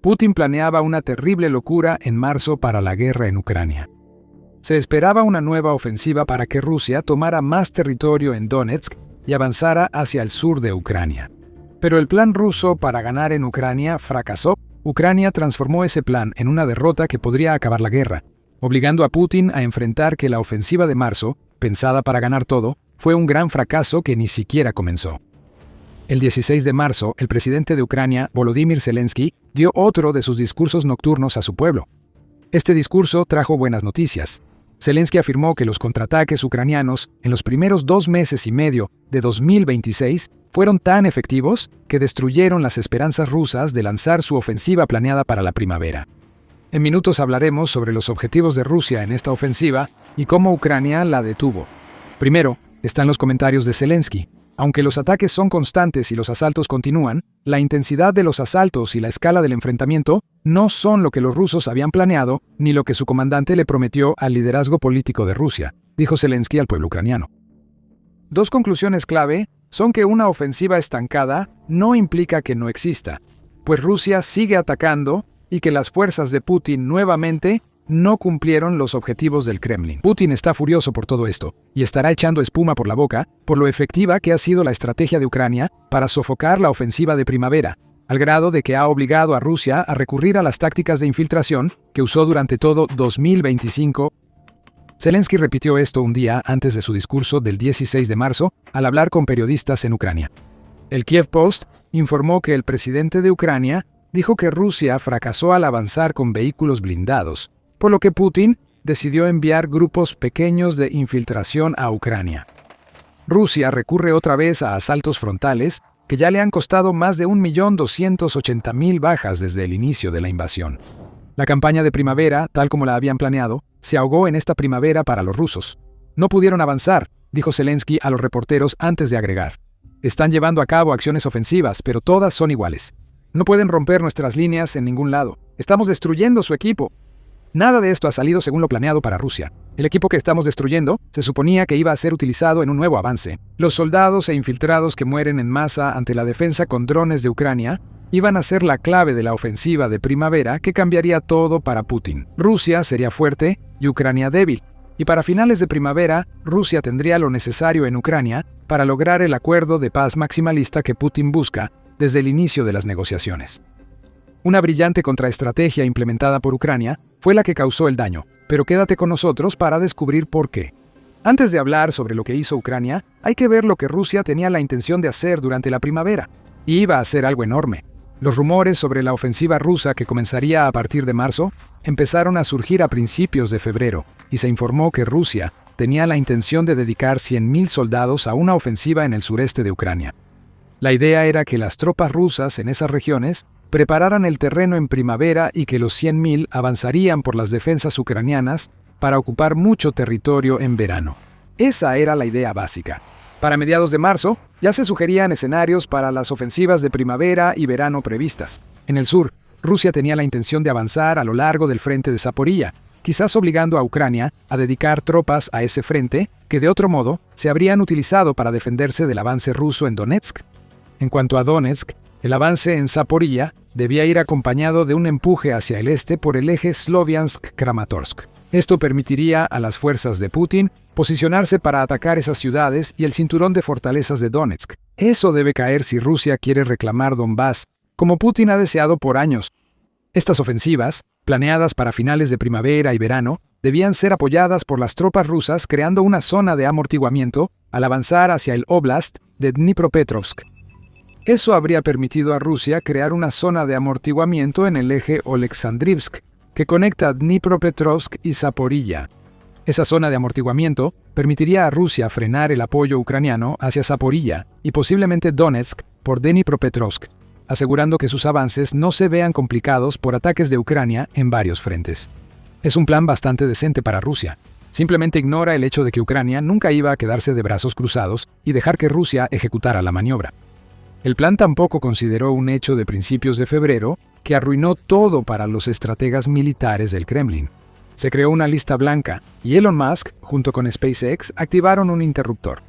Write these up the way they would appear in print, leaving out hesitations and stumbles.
Putin planeaba una terrible locura en marzo para la guerra en Ucrania. Se esperaba una nueva ofensiva para que Rusia tomara más territorio en Donetsk y avanzara hacia el sur de Ucrania. Pero el plan ruso para ganar en Ucrania fracasó. Ucrania transformó ese plan en una derrota que podría acabar la guerra, obligando a Putin a enfrentar que la ofensiva de marzo, pensada para ganar todo, fue un gran fracaso que ni siquiera comenzó. El 16 de marzo, el presidente de Ucrania, Volodymyr Zelensky, dio otro de sus discursos nocturnos a su pueblo. Este discurso trajo buenas noticias. Zelensky afirmó que los contraataques ucranianos en los primeros 2 meses y medio de 2026 fueron tan efectivos que destruyeron las esperanzas rusas de lanzar su ofensiva planeada para la primavera. En minutos hablaremos sobre los objetivos de Rusia en esta ofensiva y cómo Ucrania la detuvo. Primero, están los comentarios de Zelensky. Aunque los ataques son constantes y los asaltos continúan, la intensidad de los asaltos y la escala del enfrentamiento no son lo que los rusos habían planeado ni lo que su comandante le prometió al liderazgo político de Rusia, dijo Zelensky al pueblo ucraniano. 2 conclusiones clave son que una ofensiva estancada no implica que no exista, pues Rusia sigue atacando y que las fuerzas de Putin nuevamente no cumplieron los objetivos del Kremlin. Putin está furioso por todo esto y estará echando espuma por la boca por lo efectiva que ha sido la estrategia de Ucrania para sofocar la ofensiva de primavera, al grado de que ha obligado a Rusia a recurrir a las tácticas de infiltración que usó durante todo 2025. Zelensky repitió esto un día antes de su discurso del 16 de marzo al hablar con periodistas en Ucrania. El Kiev Post informó que el presidente de Ucrania dijo que Rusia fracasó al avanzar con vehículos blindados, por lo que Putin decidió enviar grupos pequeños de infiltración a Ucrania. Rusia recurre otra vez a asaltos frontales que ya le han costado más de 1.280.000 bajas desde el inicio de la invasión. La campaña de primavera, tal como la habían planeado, se ahogó en esta primavera para los rusos. No pudieron avanzar, dijo Zelensky a los reporteros antes de agregar. Están llevando a cabo acciones ofensivas, pero todas son iguales. No pueden romper nuestras líneas en ningún lado. Estamos destruyendo su equipo. Nada de esto ha salido según lo planeado para Rusia. El equipo que estamos destruyendo se suponía que iba a ser utilizado en un nuevo avance. Los soldados e infiltrados que mueren en masa ante la defensa con drones de Ucrania iban a ser la clave de la ofensiva de primavera que cambiaría todo para Putin. Rusia sería fuerte y Ucrania débil. Y para finales de primavera, Rusia tendría lo necesario en Ucrania para lograr el acuerdo de paz maximalista que Putin busca desde el inicio de las negociaciones. Una brillante contraestrategia implementada por Ucrania fue la que causó el daño, pero quédate con nosotros para descubrir por qué. Antes de hablar sobre lo que hizo Ucrania, hay que ver lo que Rusia tenía la intención de hacer durante la primavera. Y iba a ser algo enorme. Los rumores sobre la ofensiva rusa que comenzaría a partir de marzo empezaron a surgir a principios de febrero, y se informó que Rusia tenía la intención de dedicar 100.000 soldados a una ofensiva en el sureste de Ucrania. La idea era que las tropas rusas en esas regiones prepararan el terreno en primavera y que los 100.000 avanzarían por las defensas ucranianas para ocupar mucho territorio en verano. Esa era la idea básica. Para mediados de marzo, ya se sugerían escenarios para las ofensivas de primavera y verano previstas. En el sur, Rusia tenía la intención de avanzar a lo largo del frente de Zaporilla, quizás obligando a Ucrania a dedicar tropas a ese frente que de otro modo se habrían utilizado para defenderse del avance ruso en Donetsk. En cuanto a Donetsk, el avance en Zaporilla debía ir acompañado de un empuje hacia el este por el eje Sloviansk-Kramatorsk. Esto permitiría a las fuerzas de Putin posicionarse para atacar esas ciudades y el cinturón de fortalezas de Donetsk. Eso debe caer si Rusia quiere reclamar Donbass, como Putin ha deseado por años. Estas ofensivas, planeadas para finales de primavera y verano, debían ser apoyadas por las tropas rusas creando una zona de amortiguamiento al avanzar hacia el Oblast de Dnipropetrovsk. Eso habría permitido a Rusia crear una zona de amortiguamiento en el eje Oleksandrivsk, que conecta Dnipropetrovsk y Zaporilla. Esa zona de amortiguamiento permitiría a Rusia frenar el apoyo ucraniano hacia Zaporilla y posiblemente Donetsk por Dnipropetrovsk, asegurando que sus avances no se vean complicados por ataques de Ucrania en varios frentes. Es un plan bastante decente para Rusia. Simplemente ignora el hecho de que Ucrania nunca iba a quedarse de brazos cruzados y dejar que Rusia ejecutara la maniobra. El plan tampoco consideró un hecho de principios de febrero que arruinó todo para los estrategas militares del Kremlin. Se creó una lista blanca y Elon Musk, junto con SpaceX, activaron un interruptor.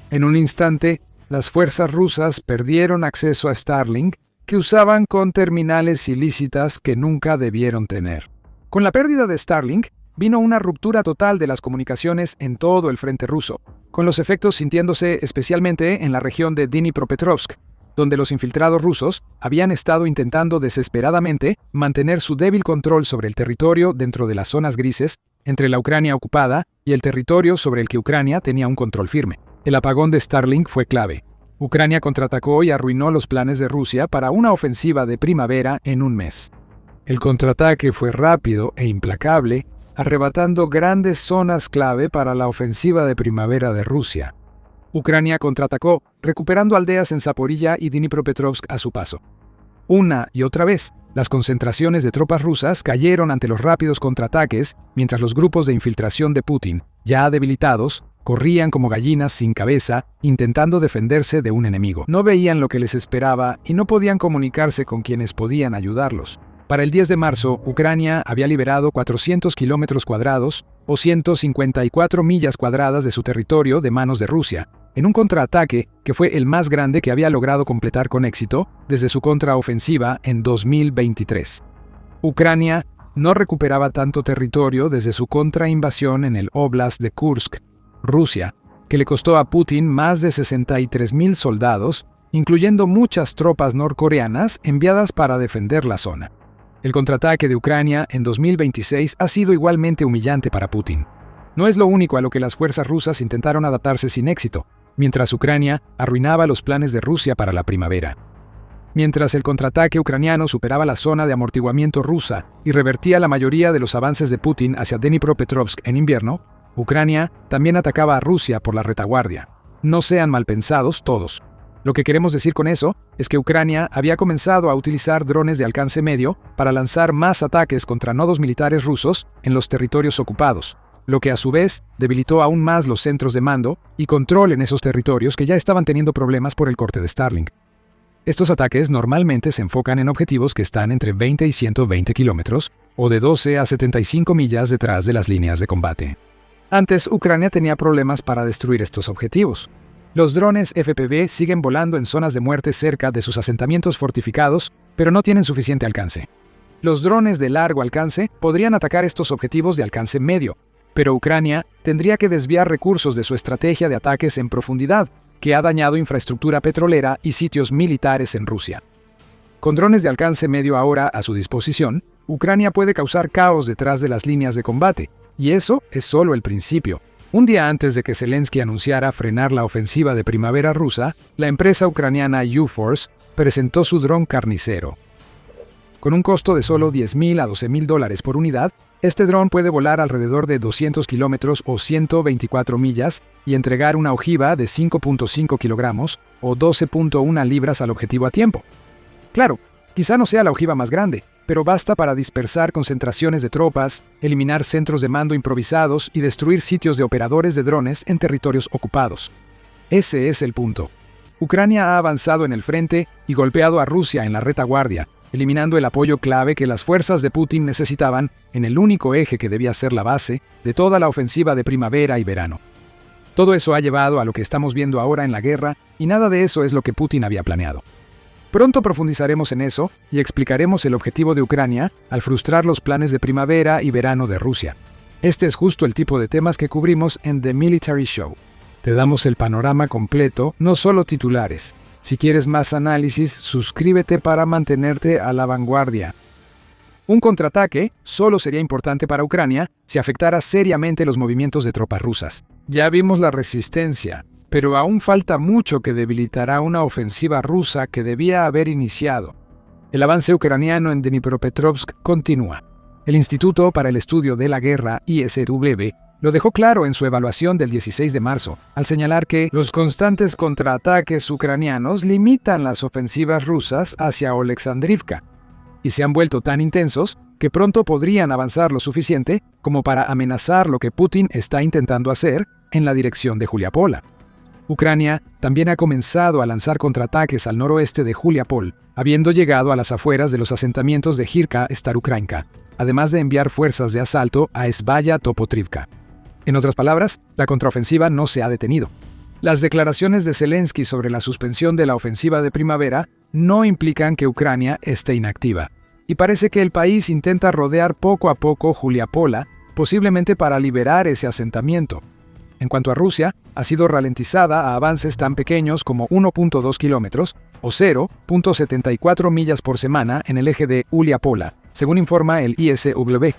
En un instante, las fuerzas rusas perdieron acceso a Starlink, que usaban con terminales ilícitas que nunca debieron tener. Con la pérdida de Starlink, vino una ruptura total de las comunicaciones en todo el frente ruso, con los efectos sintiéndose especialmente en la región de Dnipropetrovsk, donde los infiltrados rusos habían estado intentando desesperadamente mantener su débil control sobre el territorio dentro de las zonas grises entre la Ucrania ocupada y el territorio sobre el que Ucrania tenía un control firme. El apagón de Starlink fue clave. Ucrania contraatacó y arruinó los planes de Rusia para una ofensiva de primavera en un mes. El contraataque fue rápido e implacable, arrebatando grandes zonas clave para la ofensiva de primavera de Rusia. Ucrania contraatacó, recuperando aldeas en Zaporilla y Dnipropetrovsk a su paso. Una y otra vez, las concentraciones de tropas rusas cayeron ante los rápidos contraataques, mientras los grupos de infiltración de Putin, ya debilitados, corrían como gallinas sin cabeza, intentando defenderse de un enemigo. No veían lo que les esperaba y no podían comunicarse con quienes podían ayudarlos. Para el 10 de marzo, Ucrania había liberado 400 kilómetros cuadrados o 154 millas cuadradas de su territorio de manos de Rusia, en un contraataque que fue el más grande que había logrado completar con éxito desde su contraofensiva en 2023. Ucrania no recuperaba tanto territorio desde su contrainvasión en el Oblast de Kursk, Rusia, que le costó a Putin más de 63.000 soldados, incluyendo muchas tropas norcoreanas enviadas para defender la zona. El contraataque de Ucrania en 2026 ha sido igualmente humillante para Putin. No es lo único a lo que las fuerzas rusas intentaron adaptarse sin éxito, mientras Ucrania arruinaba los planes de Rusia para la primavera. Mientras el contraataque ucraniano superaba la zona de amortiguamiento rusa y revertía la mayoría de los avances de Putin hacia Dnipropetrovsk en invierno, Ucrania también atacaba a Rusia por la retaguardia. No sean malpensados todos. Lo que queremos decir con eso es que Ucrania había comenzado a utilizar drones de alcance medio para lanzar más ataques contra nodos militares rusos en los territorios ocupados, lo que a su vez debilitó aún más los centros de mando y control en esos territorios que ya estaban teniendo problemas por el corte de Starlink. Estos ataques normalmente se enfocan en objetivos que están entre 20 y 120 kilómetros o de 12 a 75 millas detrás de las líneas de combate. Antes, Ucrania tenía problemas para destruir estos objetivos. Los drones FPV siguen volando en zonas de muerte cerca de sus asentamientos fortificados, pero no tienen suficiente alcance. Los drones de largo alcance podrían atacar estos objetivos de alcance medio, pero Ucrania tendría que desviar recursos de su estrategia de ataques en profundidad, que ha dañado infraestructura petrolera y sitios militares en Rusia. Con drones de alcance medio ahora a su disposición, Ucrania puede causar caos detrás de las líneas de combate, y eso es solo el principio. Un día antes de que Zelensky anunciara frenar la ofensiva de primavera rusa, la empresa ucraniana U-Force presentó su dron carnicero. Con un costo de solo $10,000 a $12,000 por unidad, este dron puede volar alrededor de 200 kilómetros o 124 millas y entregar una ojiva de 5.5 kilogramos o 12.1 libras al objetivo a tiempo. Claro, quizá no sea la ojiva más grande, pero basta para dispersar concentraciones de tropas, eliminar centros de mando improvisados y destruir sitios de operadores de drones en territorios ocupados. Ese es el punto. Ucrania ha avanzado en el frente y golpeado a Rusia en la retaguardia, eliminando el apoyo clave que las fuerzas de Putin necesitaban en el único eje que debía ser la base de toda la ofensiva de primavera y verano. Todo eso ha llevado a lo que estamos viendo ahora en la guerra, y nada de eso es lo que Putin había planeado. Pronto profundizaremos en eso y explicaremos el objetivo de Ucrania al frustrar los planes de primavera y verano de Rusia. Este es justo el tipo de temas que cubrimos en The Military Show. Te damos el panorama completo, no solo titulares. Si quieres más análisis, suscríbete para mantenerte a la vanguardia. Un contraataque solo sería importante para Ucrania si afectara seriamente los movimientos de tropas rusas. Ya vimos la resistencia, pero aún falta mucho que debilitará una ofensiva rusa que debía haber iniciado. El avance ucraniano en Dnipropetrovsk continúa. El Instituto para el Estudio de la Guerra, ISW, lo dejó claro en su evaluación del 16 de marzo, al señalar que los constantes contraataques ucranianos limitan las ofensivas rusas hacia Oleksandrivka, y se han vuelto tan intensos que pronto podrían avanzar lo suficiente como para amenazar lo que Putin está intentando hacer en la dirección de Juliapol. Ucrania también ha comenzado a lanzar contraataques al noroeste de Juliapol, habiendo llegado a las afueras de los asentamientos de Jirka Starukrainka, además de enviar fuerzas de asalto a Svaya Topotrivka. En otras palabras, la contraofensiva no se ha detenido. Las declaraciones de Zelensky sobre la suspensión de la ofensiva de primavera no implican que Ucrania esté inactiva, y parece que el país intenta rodear poco a poco Juliápola, posiblemente para liberar ese asentamiento. En cuanto a Rusia, ha sido ralentizada a avances tan pequeños como 1.2 kilómetros o 0.74 millas por semana en el eje de Uliápola, según informa el ISW.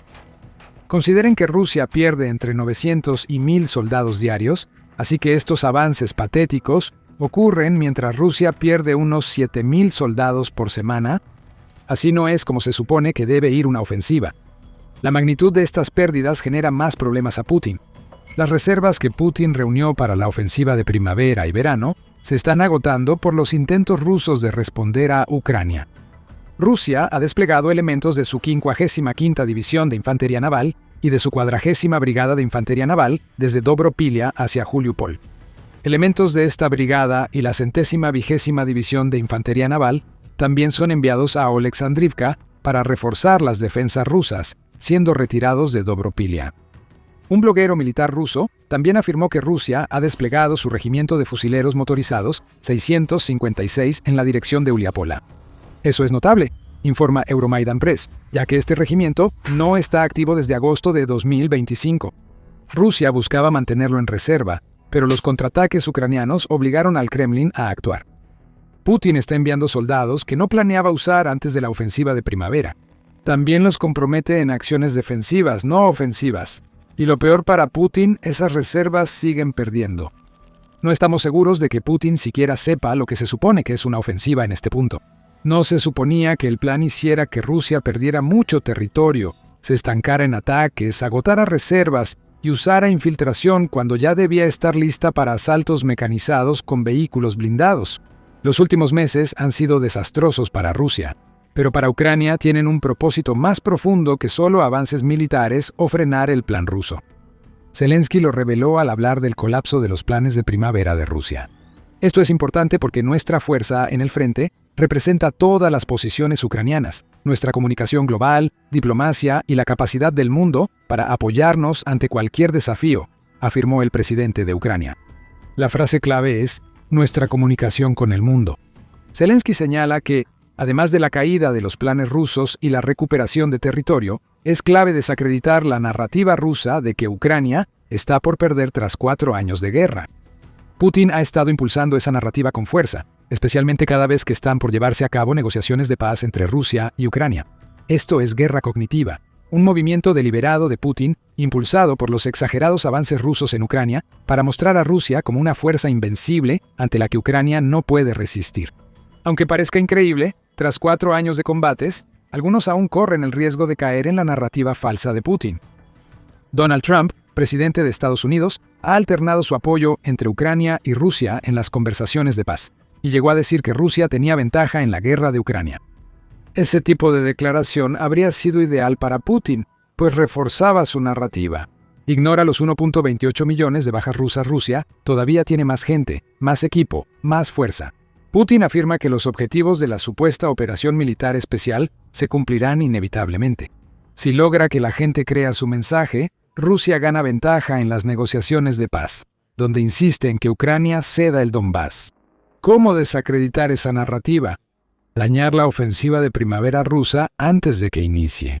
Consideren que Rusia pierde entre 900 y 1.000 soldados diarios, así que estos avances patéticos ocurren mientras Rusia pierde unos 7.000 soldados por semana. Así no es como se supone que debe ir una ofensiva. La magnitud de estas pérdidas genera más problemas a Putin. Las reservas que Putin reunió para la ofensiva de primavera y verano se están agotando por los intentos rusos de responder a Ucrania. Rusia ha desplegado elementos de su 55ª División de Infantería Naval y de su 40ª Brigada de Infantería Naval desde Dobropilia hacia Juliupol. Elementos de esta brigada y la 120ª División de Infantería Naval también son enviados a Oleksandrivka para reforzar las defensas rusas, siendo retirados de Dobropilia. Un bloguero militar ruso también afirmó que Rusia ha desplegado su regimiento de fusileros motorizados 656 en la dirección de Uliápola. Eso es notable, informa Euromaidan Press, ya que este regimiento no está activo desde agosto de 2025. Rusia buscaba mantenerlo en reserva, pero los contraataques ucranianos obligaron al Kremlin a actuar. Putin está enviando soldados que no planeaba usar antes de la ofensiva de primavera. También los compromete en acciones defensivas, no ofensivas. Y lo peor para Putin, esas reservas siguen perdiendo. No estamos seguros de que Putin siquiera sepa lo que se supone que es una ofensiva en este punto. No se suponía que el plan hiciera que Rusia perdiera mucho territorio, se estancara en ataques, agotara reservas y usara infiltración cuando ya debía estar lista para asaltos mecanizados con vehículos blindados. Los últimos meses han sido desastrosos para Rusia, pero para Ucrania tienen un propósito más profundo que solo avances militares o frenar el plan ruso. Zelensky lo reveló al hablar del colapso de los planes de primavera de Rusia. Esto es importante porque nuestra fuerza en el frente representa todas las posiciones ucranianas, nuestra comunicación global, diplomacia y la capacidad del mundo para apoyarnos ante cualquier desafío, afirmó el presidente de Ucrania. La frase clave es nuestra comunicación con el mundo. Zelensky señala que, además de la caída de los planes rusos y la recuperación de territorio, es clave desacreditar la narrativa rusa de que Ucrania está por perder tras 4 años de guerra. Putin ha estado impulsando esa narrativa con fuerza, especialmente cada vez que están por llevarse a cabo negociaciones de paz entre Rusia y Ucrania. Esto es guerra cognitiva, un movimiento deliberado de Putin impulsado por los exagerados avances rusos en Ucrania para mostrar a Rusia como una fuerza invencible ante la que Ucrania no puede resistir. Aunque parezca increíble, tras 4 años de combates, algunos aún corren el riesgo de caer en la narrativa falsa de Putin. Donald Trump, presidente de Estados Unidos, ha alternado su apoyo entre Ucrania y Rusia en las conversaciones de paz, y llegó a decir que Rusia tenía ventaja en la guerra de Ucrania. Ese tipo de declaración habría sido ideal para Putin, pues reforzaba su narrativa. Ignora los 1.28 millones de bajas rusas. Rusia todavía tiene más gente, más equipo, más fuerza. Putin afirma que los objetivos de la supuesta operación militar especial se cumplirán inevitablemente. Si logra que la gente crea su mensaje, Rusia gana ventaja en las negociaciones de paz, donde insiste en que Ucrania ceda el Donbass. ¿Cómo desacreditar esa narrativa? Dañar la ofensiva de primavera rusa antes de que inicie.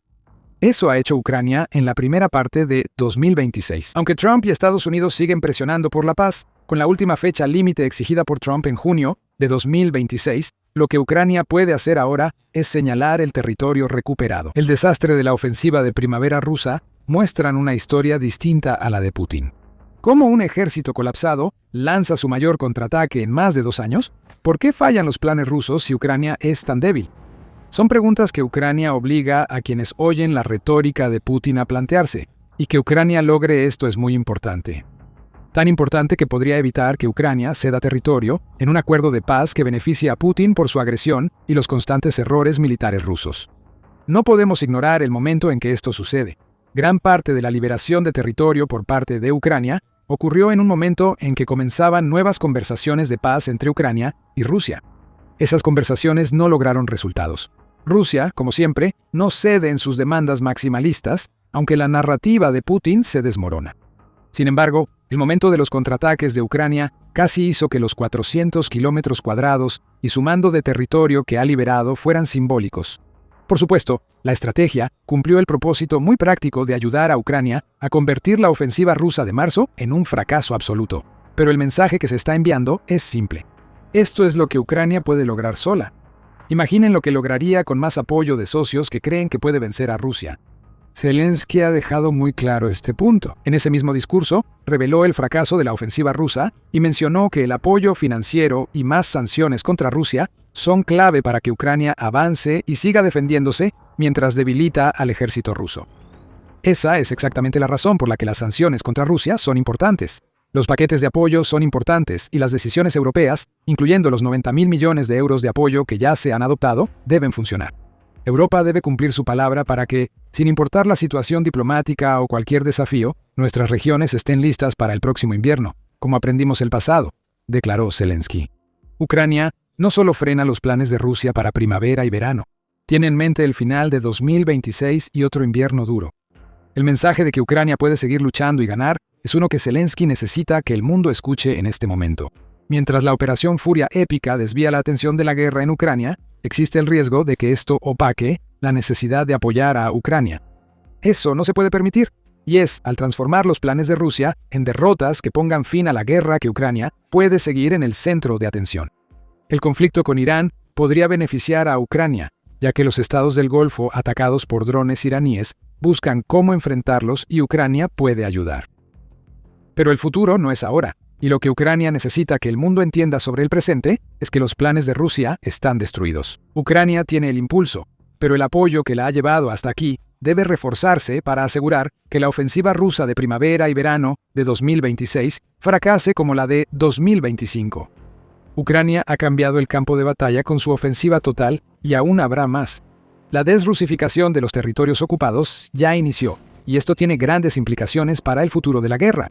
Eso ha hecho Ucrania en la primera parte de 2026. Aunque Trump y Estados Unidos siguen presionando por la paz, con la última fecha límite exigida por Trump en junio de 2026, lo que Ucrania puede hacer ahora es señalar el territorio recuperado. El desastre de la ofensiva de primavera rusa muestran una historia distinta a la de Putin. ¿Cómo un ejército colapsado lanza su mayor contraataque en más de 2 años? ¿Por qué fallan los planes rusos si Ucrania es tan débil? Son preguntas que Ucrania obliga a quienes oyen la retórica de Putin a plantearse, y que Ucrania logre esto es muy importante. Tan importante que podría evitar que Ucrania ceda territorio en un acuerdo de paz que beneficie a Putin por su agresión y los constantes errores militares rusos. No podemos ignorar el momento en que esto sucede. Gran parte de la liberación de territorio por parte de Ucrania ocurrió en un momento en que comenzaban nuevas conversaciones de paz entre Ucrania y Rusia. Esas conversaciones no lograron resultados. Rusia, como siempre, no cede en sus demandas maximalistas, aunque la narrativa de Putin se desmorona. Sin embargo, el momento de los contraataques de Ucrania casi hizo que los 400 kilómetros cuadrados y su mando de territorio que ha liberado fueran simbólicos. Por supuesto, la estrategia cumplió el propósito muy práctico de ayudar a Ucrania a convertir la ofensiva rusa de marzo en un fracaso absoluto. Pero el mensaje que se está enviando es simple. Esto es lo que Ucrania puede lograr sola. Imaginen lo que lograría con más apoyo de socios que creen que puede vencer a Rusia. Zelensky ha dejado muy claro este punto. En ese mismo discurso, reveló el fracaso de la ofensiva rusa y mencionó que el apoyo financiero y más sanciones contra Rusia son clave para que Ucrania avance y siga defendiéndose mientras debilita al ejército ruso. Esa es exactamente la razón por la que las sanciones contra Rusia son importantes. Los paquetes de apoyo son importantes y las decisiones europeas, incluyendo los 90.000 millones de euros de apoyo que ya se han adoptado, deben funcionar. Europa debe cumplir su palabra para que, sin importar la situación diplomática o cualquier desafío, nuestras regiones estén listas para el próximo invierno, como aprendimos el pasado, declaró Zelensky. Ucrania no solo frena los planes de Rusia para primavera y verano, tiene en mente el final de 2026 y otro invierno duro. El mensaje de que Ucrania puede seguir luchando y ganar es uno que Zelensky necesita que el mundo escuche en este momento. Mientras la operación Furia Épica desvía la atención de la guerra en Ucrania, existe el riesgo de que esto opaque la necesidad de apoyar a Ucrania. Eso no se puede permitir, y es al transformar los planes de Rusia en derrotas que pongan fin a la guerra que Ucrania puede seguir en el centro de atención. El conflicto con Irán podría beneficiar a Ucrania, ya que los estados del Golfo atacados por drones iraníes buscan cómo enfrentarlos y Ucrania puede ayudar. Pero el futuro no es ahora, y lo que Ucrania necesita que el mundo entienda sobre el presente es que los planes de Rusia están destruidos. Ucrania tiene el impulso, pero el apoyo que la ha llevado hasta aquí debe reforzarse para asegurar que la ofensiva rusa de primavera y verano de 2026 fracase como la de 2025. Ucrania ha cambiado el campo de batalla con su ofensiva total y aún habrá más. La desrusificación de los territorios ocupados ya inició, y esto tiene grandes implicaciones para el futuro de la guerra.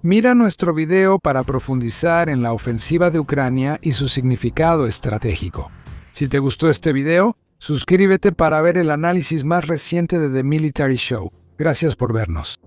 Mira nuestro video para profundizar en la ofensiva de Ucrania y su significado estratégico. Si te gustó este video, suscríbete para ver el análisis más reciente de The Military Show. Gracias por vernos.